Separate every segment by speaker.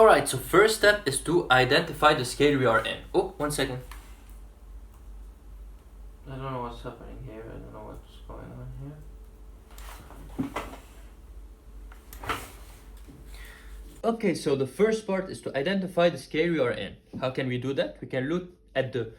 Speaker 1: Alright, so first step is to identify the scale we are in. Oh, 1 second. I don't know what's happening here. I don't know what's going on here. Okay, so the first part is to identify the scale we are in. How can we do that? We can look at the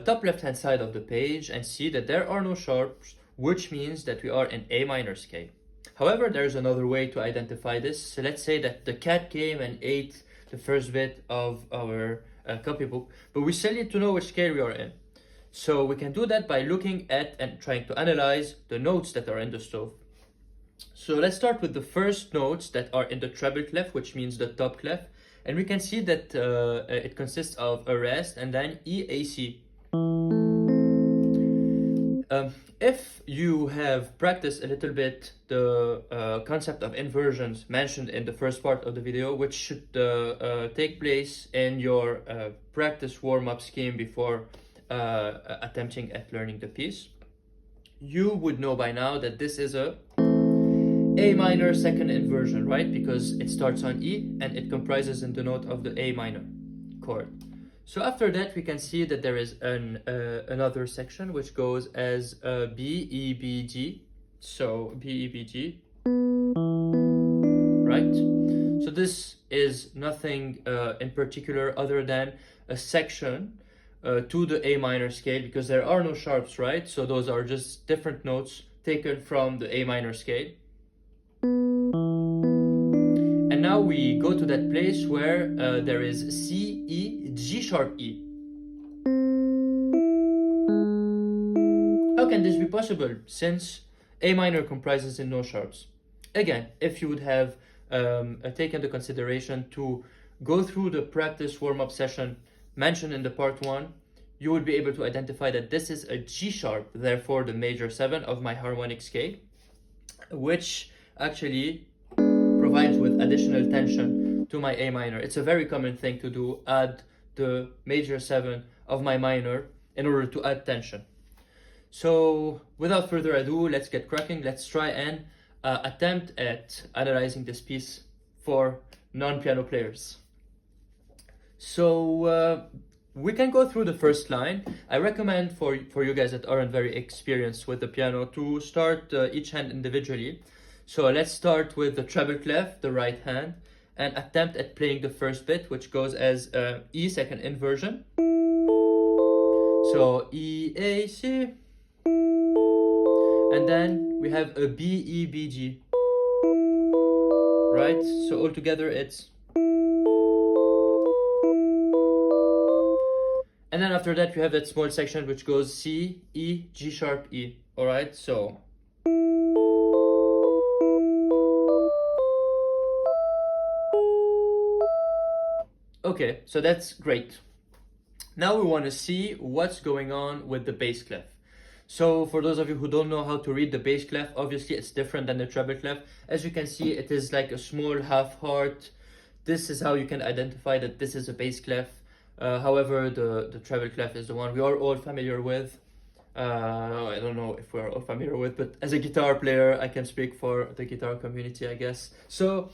Speaker 1: top left hand side of the page and see that there are no sharps, which means that we are in A minor scale. However, there's another way to identify this. So let's say that the cat came and ate the first bit of our copybook, but we still need to know which scale we are in. So we can do that by looking at and trying to analyze the notes that are in the stove. So let's start with the first notes that are in the treble clef, which means the top clef. And we can see that it consists of a rest and then EAC. If you have practiced a little bit the concept of inversions mentioned in the first part of the video, which should take place in your practice warm-up scheme before attempting at learning the piece, you would know by now that this is a A minor second inversion, right? Because it starts on E and it comprises in the note of the A minor chord. So after that, we can see that there is another section which goes as B, E, B, G. So B, E, B, G, right? So this is nothing in particular other than a section to the A minor scale, because there are no sharps, right? So those are just different notes taken from the A minor scale. And now we go to that place where there is C, E, G sharp, E. How can this be possible since A minor comprises in no sharps? Again, if you would have taken the consideration to go through the practice warm-up session mentioned in the part 1, you would be able to identify that this is a G sharp, therefore the major 7 of my harmonic scale, which actually provides with additional tension to my A minor. It's a very common thing to do, add the major 7 of my minor in order to add tension. So without further ado, let's get cracking. Let's try and attempt at analyzing this piece for non-piano players. So we can go through the first line. I recommend for you guys that aren't very experienced with the piano to start each hand individually. So let's start with the treble clef, the right hand, and attempt at playing the first bit, which goes as E second inversion. So E, A, C. And then we have a B, E, B, G. Right? So altogether it's... And then after that we have that small section which goes C, E, G sharp, E. Alright, so... Okay, so that's great. Now we want to see what's going on with the bass clef. So for those of you who don't know how to read the bass clef, obviously it's different than the treble clef. As you can see, it is like a small half heart. This is how you can identify that this is a bass clef. However, the treble clef is the one we are all familiar with. I don't know if we're all familiar with, but as a guitar player, I can speak for the guitar community, I guess. So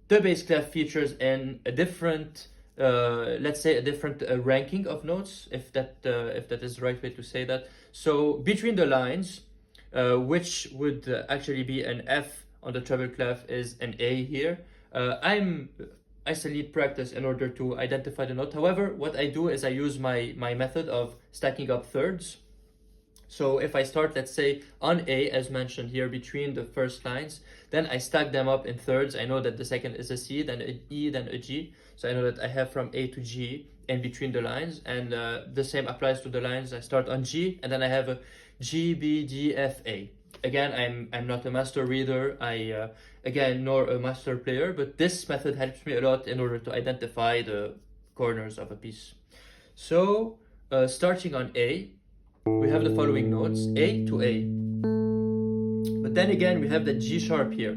Speaker 1: the bass clef features in a different, let's say a different ranking of notes, if that is the right way to say that. So between the lines, which would actually be an F on the treble clef, is an A here. I still need practice in order to identify the note. However, what I do is I use my method of stacking up thirds. So if I start, let's say, on A, as mentioned here, between the first lines, then I stack them up in thirds. I know that the second is a C, then an E, then a G. So I know that I have from A to G in between the lines. And the same applies to the lines. I start on G, and then I have a G, B, G, F, A. Again, I'm not a master reader, again, nor a master player, but this method helps me a lot in order to identify the corners of a piece. So, starting on A, we have the following notes, A to A. But then again, we have the G sharp here.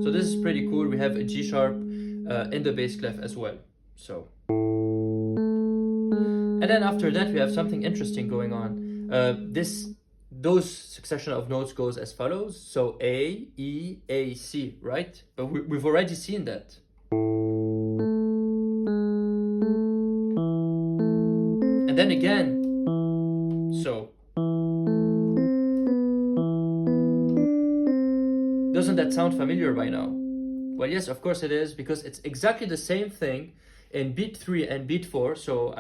Speaker 1: So this is pretty cool. We have a G sharp in the bass clef as well. So, and then after that, we have something interesting going on. those succession of notes goes as follows. So A, E, A, C, right? But we've already seen that. And then again, so. Doesn't that sound familiar by now? Well, yes, of course it is, because it's exactly the same thing in beat 3 and beat 4. So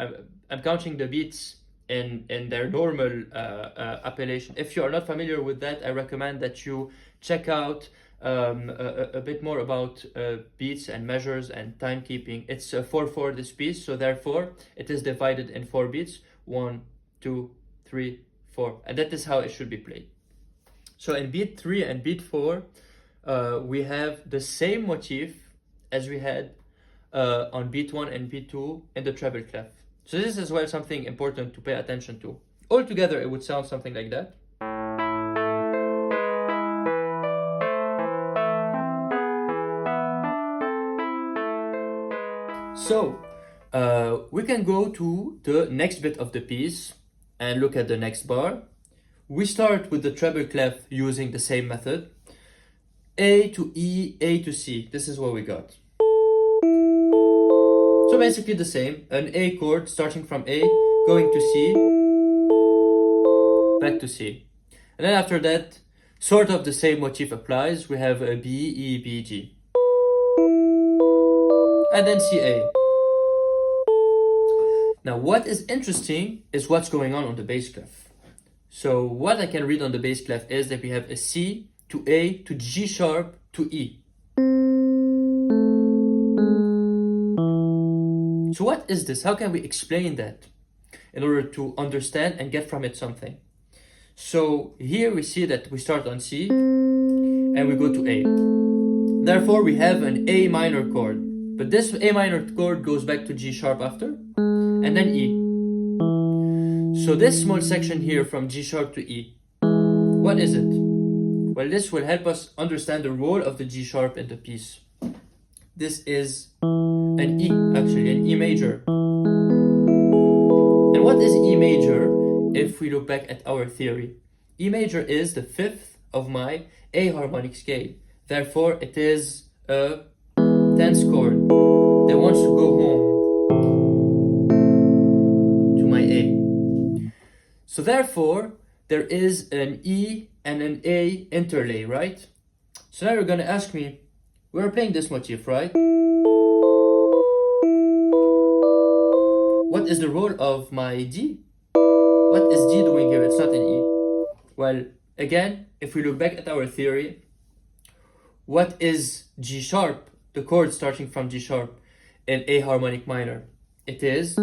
Speaker 1: I'm counting the beats in their normal appellation. If you are not familiar with that, I recommend that you check out a bit more about beats and measures and timekeeping. It's 4/4 this piece, so therefore it is divided in 4 beats: 1, 2, 3, 4, and that is how it should be played. So in beat 3 and beat 4, we have the same motif as we had on beat 1 and beat 2 in the treble clef. So this is as well something important to pay attention to. Altogether, it would sound something like that. So we can go to the next bit of the piece and look at the next bar. We start with the treble clef using the same method. A to E, A to C. This is what we got. So basically the same. An A chord starting from A, going to C, back to C. And then after that, sort of the same motif applies. We have a B, E, B, G. And then C, A. Now what is interesting is what's going on the bass clef. So what I can read on the bass clef is that we have a C to A to G sharp to E. So what is this? How can we explain that in order to understand and get from it something? So here we see that we start on C and we go to A. Therefore we have an A minor chord, but this A minor chord goes back to G sharp after, and then E. So this small section here from G sharp to E, what is it? Well, this will help us understand the role of the G sharp in the piece. This is an E, actually, an E major. And what is E major if we look back at our theory? E major is the 5th of my A harmonic scale. Therefore, it is a 10th chord that wants to go home to my A. So therefore, there is an E and an A interlay, right? So now you're gonna ask me, we're playing this motif, right? What is the role of my D? What is D doing here? It's not an E. Well, again, if we look back at our theory, what is G sharp, the chord starting from G sharp in A harmonic minor? It is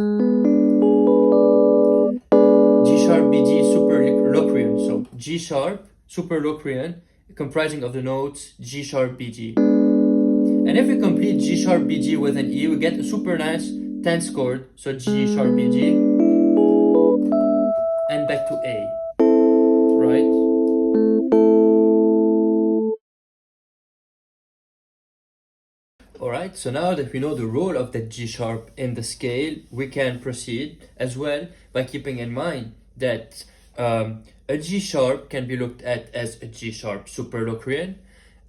Speaker 1: G sharp, B, G, super Locrian. So G sharp, super Locrian, comprising of the notes G sharp, B, G. And if we complete G sharp, B, G with an E, we get a super nice 10th chord. So G sharp, B, G, and back to A, right? Alright, so now that we know the role of the G sharp in the scale, we can proceed as well by keeping in mind that a G sharp can be looked at as a G sharp super Locrian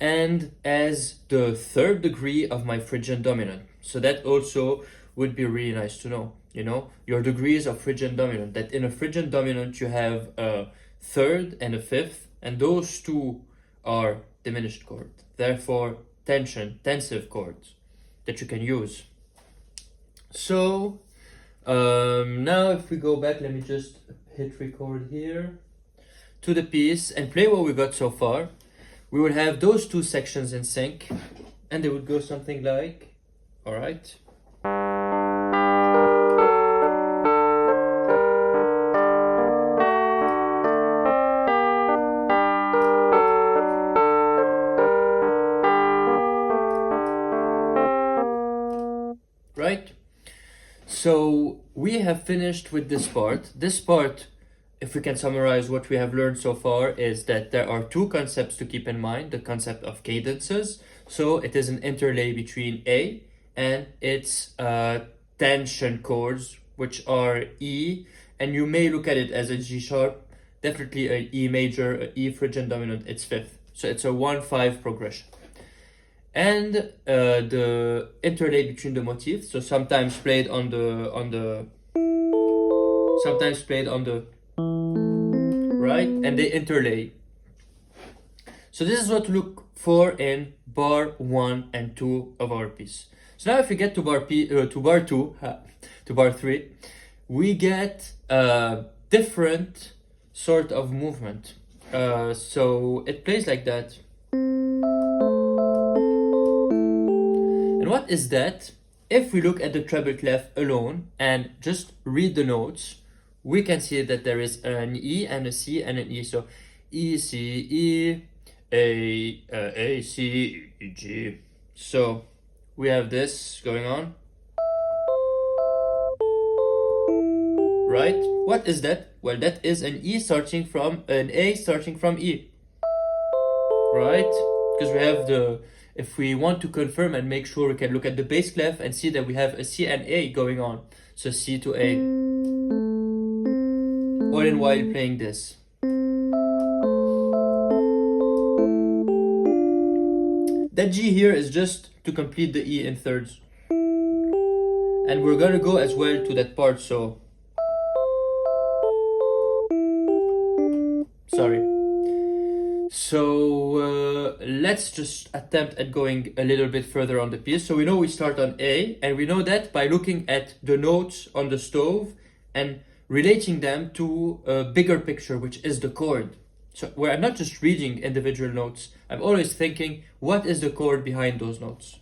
Speaker 1: and as the 3rd degree of my Phrygian dominant. So that also would be really nice to know, you know, your degrees of Phrygian dominant, that in a Phrygian dominant you have a 3rd and a 5th, and those two are diminished chord. Therefore, tensive chords that you can use. So now if we go back, let me just hit record here to the piece and play what we got so far. We would have those two sections in sync and they would go something like, all right. Right? So we have finished with this part. This part, if we can summarize what we have learned so far, is that there are two concepts to keep in mind. The concept of cadences. So it is an interlay between A and its tension chords, which are E, and you may look at it as a G sharp definitely a E major, a E phrygian dominant, it's fifth. So it's a 1-5 progression. And the interlay between the motifs, so sometimes played on the right, and they interlay. So this is what to look for in bar 1 and 2 of our piece. So now if we get to bar 2, to bar 3, we get a different sort of movement. So it plays like that. And what is that? If we look at the treble clef alone and just read the notes, we can see that there is an E and a C and an E. So E, C, E, A, C, E, G. So we have this going on. Right? What is that? Well, that is an A starting from E. Right? Because we have if we want to confirm and make sure, we can look at the bass clef and see that we have a C and A going on. So C to A. All in while playing this. That G here is just to complete the E in thirds. And we're gonna go as well to that part, so... Sorry. So let's just attempt at going a little bit further on the piece. So we know we start on A, and we know that by looking at the notes on the stove and relating them to a bigger picture, which is the chord. So where I'm not just reading individual notes, I'm always thinking, what is the chord behind those notes?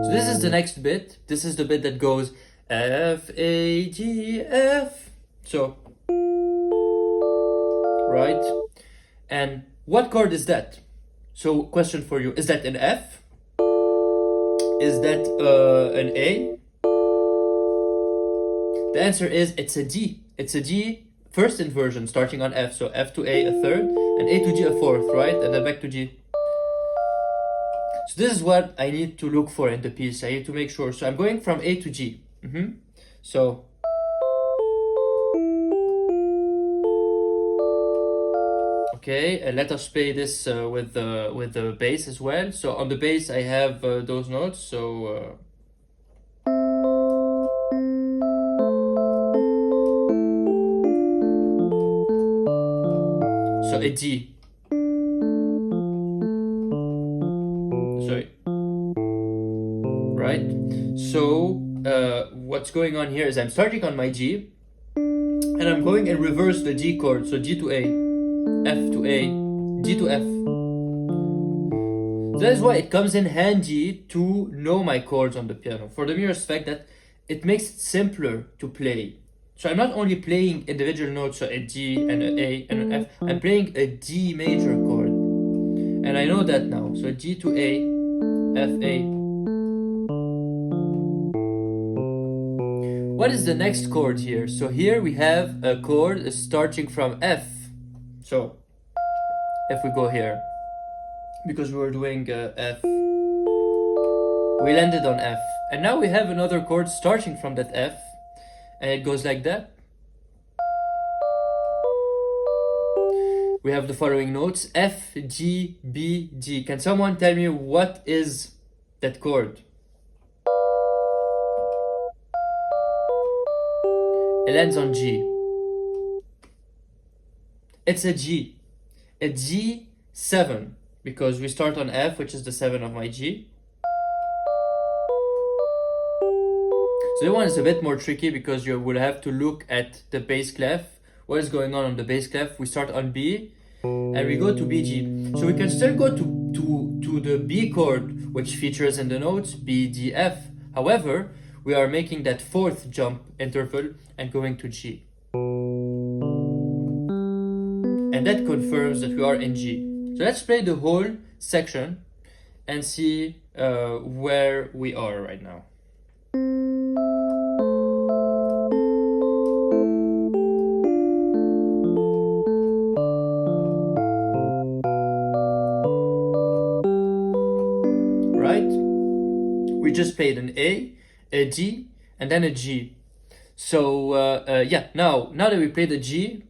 Speaker 1: So this is the next bit. This is the bit that goes F, A, G, F. So, right? And what chord is that? So, question for you, is that an F? Is that an A? The answer is it's a D. It's a D first inversion starting on F. So F to A a third and A to G a fourth, right? And then back to G. So this is what I need to look for in the piece. I need to make sure. So I'm going from A to G. So okay, and let us play this with the bass as well. So on the bass I have those notes. So a G. Sorry. Right? So what's going on here is I'm starting on my G and I'm going in reverse the G chord. So G to A, F to A, G to F. That is why it comes in handy to know my chords on the piano, for the merest fact that it makes it simpler to play. So I'm not only playing individual notes, so a G and an A and an F, I'm playing a D major chord. And I know that now. So G to A, F, A. What is the next chord here? So here we have a chord starting from F. So if we go here, because we were doing F, we landed on F. And now we have another chord starting from that F. And it goes like that. We have the following notes: F, G, B, G. Can someone tell me what is that chord? It ends on G. It's a G. A G7, because we start on F, which is the 7 of my G. So that one is a bit more tricky because you will have to look at the bass clef. What is going on the bass clef? We start on B and we go to BG. So we can still go to the B chord, which features in the notes B, D, F. However, we are making that fourth jump interval and going to G. And that confirms that we are in G. So let's play the whole section and see where we are right now. Right? We just played an A, a D, and then a G. So yeah, now that we played the G,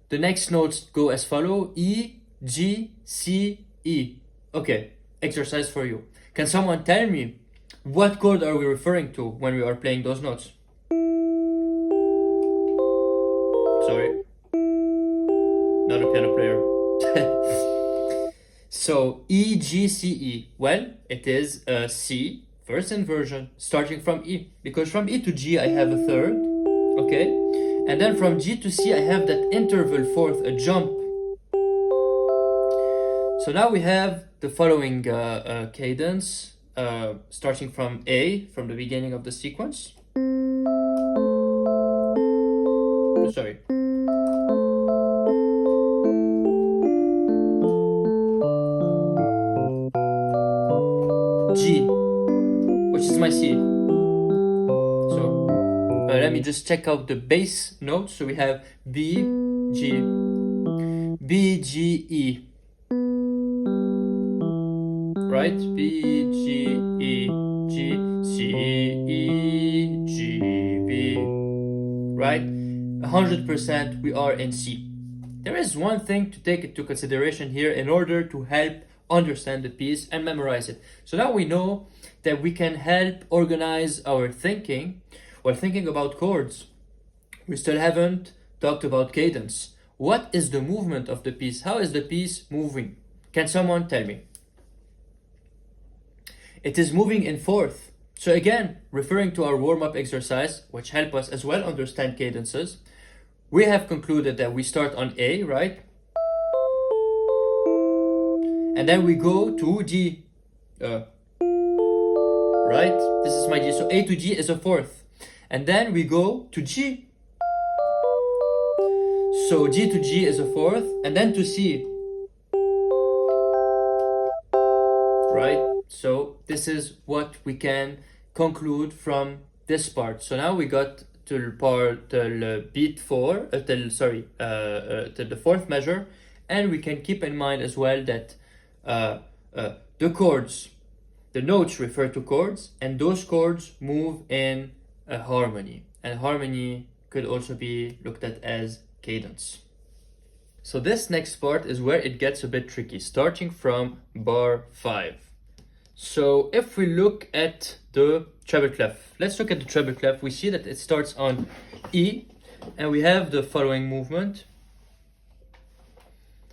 Speaker 1: the next notes go as follow: E, G, C, E. Okay, exercise for you. Can someone tell me what chord are we referring to when we are playing those notes? Sorry, not a piano player. So E, G, C, E. Well, it is C, first inversion, starting from E. Because from E to G I have a third, okay? And then from G to C I have that interval fourth, a jump. So now we have the following cadence, starting from A, from the beginning of the sequence. Sorry. G, which is my C. So let me just check out the bass notes. So we have B, G, B, G, E. Right? B, G, E, G, C, E, G, B. Right? 100% we are in C. There is one thing to take into consideration here in order to help understand the piece and memorize it. So now we know that we can help organize our thinking while thinking about chords. We still haven't talked about cadence. What is the movement of the piece? How is the piece moving? Can someone tell me? It is moving in fourth. So again, referring to our warm-up exercise, which help us as well understand cadences, we have concluded that we start on A, right? And then we go to G, right? This is my G. So A to G is a fourth. And then we go to G. So G to G is a fourth. And then to C. Right? So this is what we can conclude from this part. So now we got to the part till beat 4, till the fourth measure. And we can keep in mind as well that the chords, the notes refer to chords, and those chords move in a harmony. And harmony could also be looked at as cadence. So this next part is where it gets a bit tricky, starting from bar 5. So if we look at the treble clef, let's look at the treble clef. We see that it starts on E, and we have the following movement.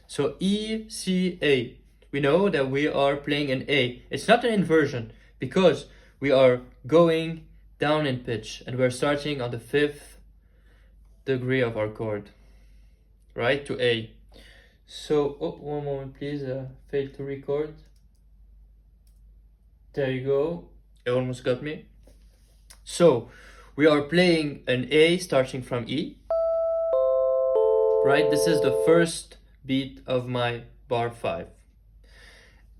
Speaker 1: So E, C, A. We know that we are playing an A. It's not an inversion because we are going down in pitch and we're starting on the 5th degree of our chord, right, to A. So, oh, one moment please, failed to record. There you go, it almost got me. So, we are playing an A starting from E, right? This is the first beat of my bar 5.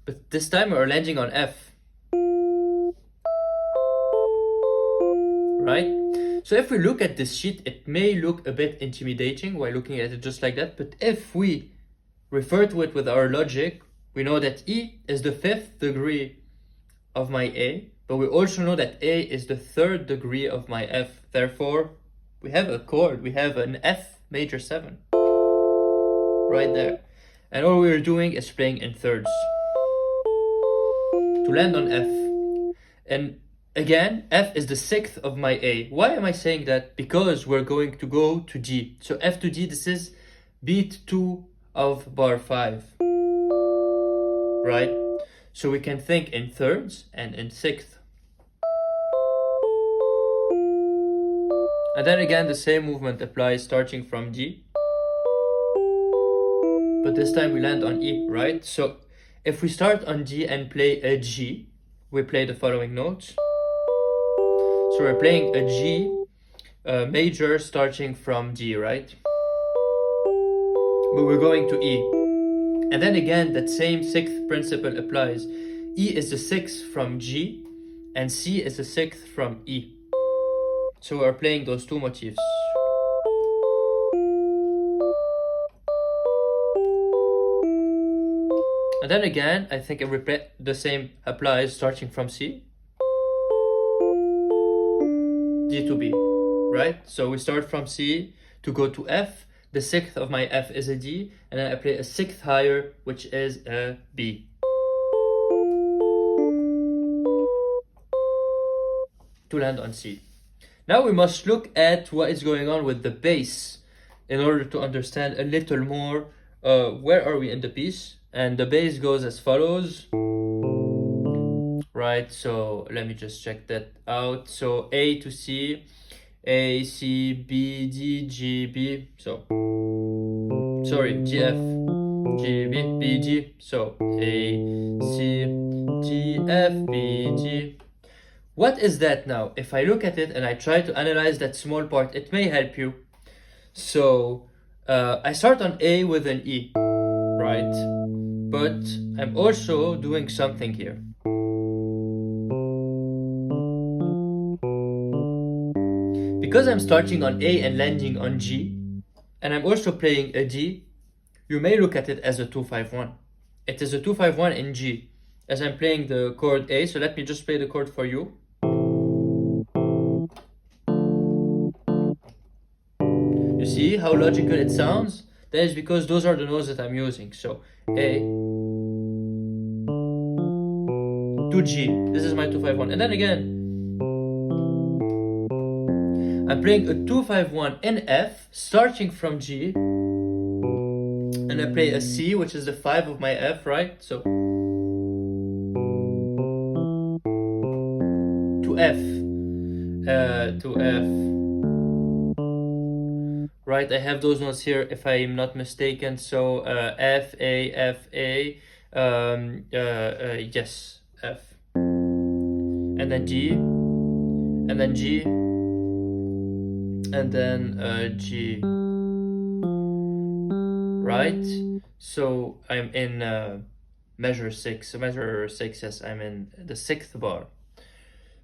Speaker 1: But this time we're landing on F, right? So if we look at this sheet, it may look a bit intimidating while looking at it just like that. But if we refer to it with our logic, we know that E is the 5th degree of my A, but we also know that A is the 3rd degree of my F. Therefore, we have a chord, we have an F major 7 right there. And all we're doing is playing in thirds to land on F. And again, F is the 6th of my A. Why am I saying that? Because we're going to go to G. So F to G, this is beat 2 of bar 5, right? So we can think in thirds and in 6th. And then again, the same movement applies starting from G. But this time we land on E, right? So if we start on G and play a G, we play the following notes. So we're playing a G major starting from G, right? But we're going to E. And then again, that same 6th principle applies. E is the 6th from G, and C is the 6th from E. So we're playing those two motifs. And then again, I think the same applies starting from C. D to B, right? So we start from C to go to F. The sixth of my F is a D, and then I play a sixth higher, which is a B. To land on C. Now we must look at what is going on with the bass in order to understand a little more where are we in the piece. And the bass goes as follows. Right, so let me just check that out. So A to C, A, C, B, D, G, B. So, sorry, G, F, G, B, B, G. So A, C, G, F, B, G. What is that now? If I look at it and I try to analyze that small part, it may help you. So I start on A with an E, right? But I'm also doing something here. Because I'm starting on A and landing on G, and I'm also playing a D, you may look at it as a 2-5-1. It is a 2-5-1 in G, as I'm playing the chord A. So let me just play the chord for you. You see how logical it sounds? That is because those are the notes that I'm using. So A to G. This is my 2-5-1. And then again, I'm playing a 2-5-1 in F, starting from G. And I play a C, which is the 5 of my F, right? So to F. To F. Right, I have those notes here if I'm not mistaken. So F, A, F, A, yes, F. And then G, and then G, and then G. Right? So I'm in measure 6. Measure 6, yes, I'm in the 6th bar.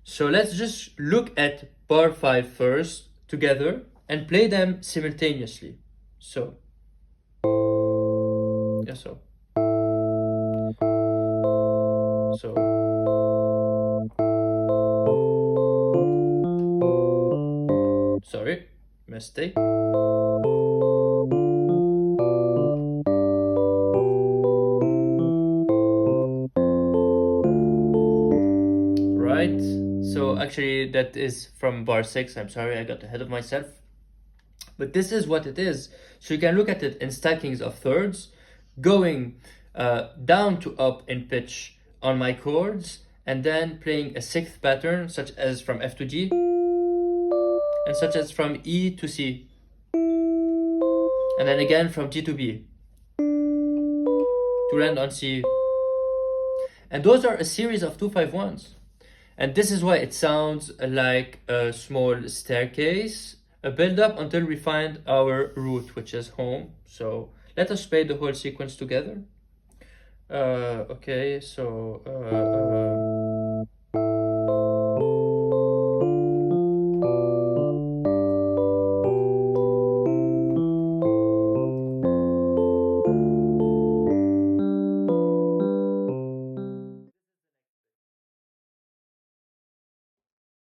Speaker 1: So let's just look at bar 5 first together and play them simultaneously. So, yeah, so. Sorry, mistake. Right, so actually that is from bar 6. I'm sorry, I got ahead of myself. But this is what it is. So you can look at it in stackings of thirds, going down to up in pitch on my chords, and then playing a 6th pattern, such as from F to G, and such as from E to C, and then again from G to B, to land on C. And those are a series of 2-5-1s. And this is why it sounds like a small staircase, a build up until we find our root, which is home. So let us play the whole sequence together. Okay, so